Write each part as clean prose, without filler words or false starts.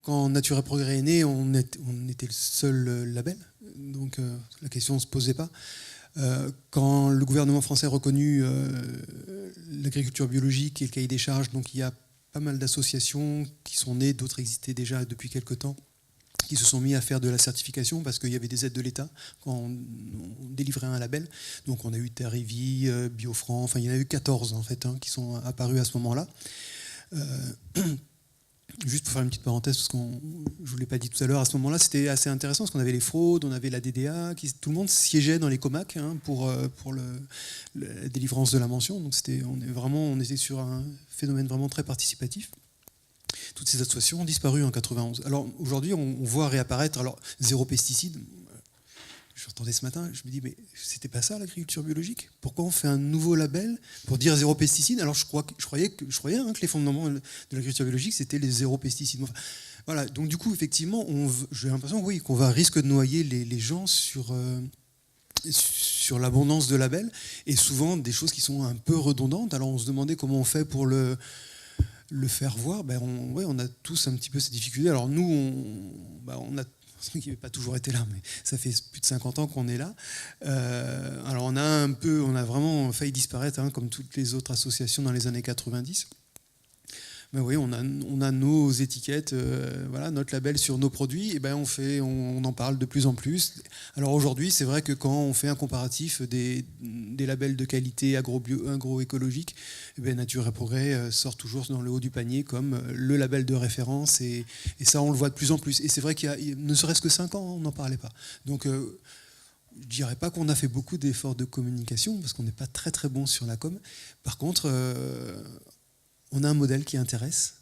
quand Nature et Progrès est né, on était le seul label, donc la question ne se posait pas. Quand le gouvernement français a reconnu l'agriculture biologique et le cahier des charges, donc il y a pas mal d'associations qui sont nées, d'autres existaient déjà depuis quelques temps, qui se sont mis à faire de la certification parce qu'il y avait des aides de l'État quand on délivrait un label. Donc on a eu Terre et Vie, Biofranc, enfin il y en a eu 14 en fait qui sont apparus à ce moment-là. Juste pour faire une petite parenthèse, parce que je ne vous l'ai pas dit tout à l'heure, à ce moment-là, c'était assez intéressant, parce qu'on avait les fraudes, on avait la DDA, tout le monde siégeait dans les comacs pour la délivrance de la mention. Donc on était sur un phénomène vraiment très participatif. Toutes ces associations ont disparu en 91. Alors aujourd'hui, on voit réapparaître, alors zéro pesticide. J'entendais ce matin, je me dis, mais c'était pas ça l'agriculture biologique? Pourquoi on fait un nouveau label pour dire zéro pesticide? Alors je croyais que les fondements de l'agriculture biologique, c'était les zéro pesticides. Enfin, voilà, donc du coup, effectivement, j'ai l'impression qu'on va risque de noyer les gens sur l'abondance de labels, et souvent des choses qui sont un peu redondantes. Alors on se demandait comment on fait pour le faire voir. On a tous un petit peu ces difficultés. Alors nous, on a qui n'avait pas toujours été là, mais ça fait plus de 50 ans qu'on est là. Alors on a vraiment failli disparaître, comme toutes les autres associations dans les années 90. Mais oui, on a nos étiquettes, notre label sur nos produits, et on en parle de plus en plus. Alors aujourd'hui, c'est vrai que quand on fait un comparatif des labels de qualité agroécologique, Nature et Progrès sort toujours dans le haut du panier comme le label de référence, et ça on le voit de plus en plus. Et c'est vrai qu'il y a ne serait-ce que 5 ans, on n'en parlait pas. Donc je ne dirais pas qu'on a fait beaucoup d'efforts de communication, parce qu'on n'est pas très très bon sur la com. Par contre, on a un modèle qui intéresse.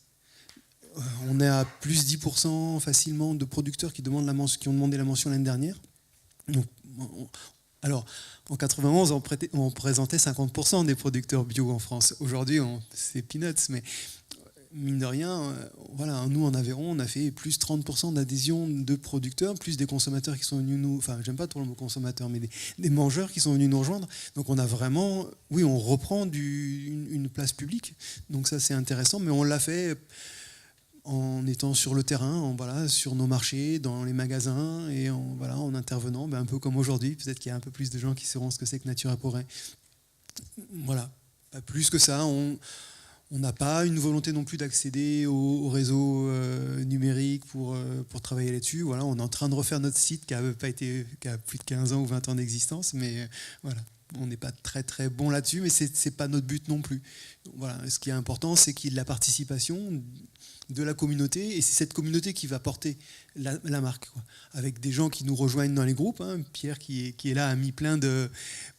On est à plus 10% facilement de producteurs qui ont demandé la mention l'année dernière. Donc, alors, en 91, on présentait 50% des producteurs bio en France. Aujourd'hui, c'est peanuts, mais mine de rien, nous en Aveyron, on a fait plus 30% d'adhésion de producteurs, plus des consommateurs qui sont venus nous... Enfin, j'aime pas trop le mot consommateur, mais des mangeurs qui sont venus nous rejoindre. Donc on a vraiment... Oui, on reprend une place publique. Donc ça, c'est intéressant, mais on l'a fait en étant sur le terrain, sur nos marchés, dans les magasins, et en intervenant, un peu comme aujourd'hui. Peut-être qu'il y a un peu plus de gens qui sauront ce que c'est que Nature et Progrès. Voilà, pas plus que ça. On n'a pas une volonté non plus d'accéder au réseau numérique pour travailler là-dessus. Voilà, on est en train de refaire notre site qui a plus de 15 ans ou 20 ans d'existence, mais voilà, on n'est pas très très bon là-dessus, mais c'est pas notre but non plus. Voilà, ce qui est important, c'est qu'il y ait de la participation de la communauté, et c'est cette communauté qui va porter la marque, quoi. Avec des gens qui nous rejoignent dans les groupes. Pierre qui est là a mis plein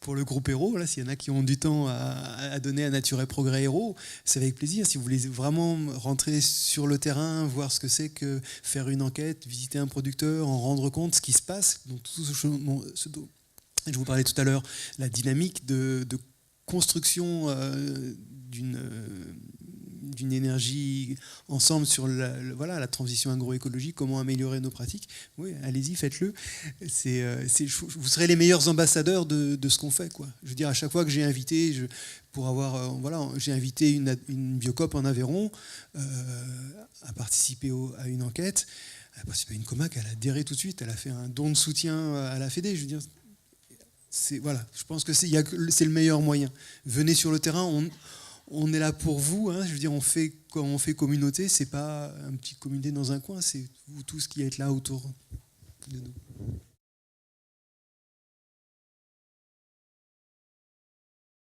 pour le groupe Héros. Là, s'il y en a qui ont du temps à donner à Nature et Progrès Héros, c'est avec plaisir. Si vous voulez vraiment rentrer sur le terrain, voir ce que c'est que faire une enquête, visiter un producteur, en rendre compte ce qui se passe, donc tout ce dont je vous parlais tout à l'heure, la dynamique de construction d'une énergie ensemble sur la transition agroécologique, comment améliorer nos pratiques. Oui, allez-y, faites-le. Vous serez les meilleurs ambassadeurs de ce qu'on fait, quoi. Je veux dire, à chaque fois que j'ai invité, j'ai invité une Biocoop en Aveyron à participer à une enquête. Elle a participé à une comac, elle a adhéré tout de suite, elle a fait un don de soutien à la Fédé. Je veux dire, je pense que c'est le meilleur moyen. Venez sur le terrain, on est là pour vous. Je veux dire, quand on fait communauté, c'est pas un petit comité dans un coin, c'est vous tous qui êtes là autour de nous.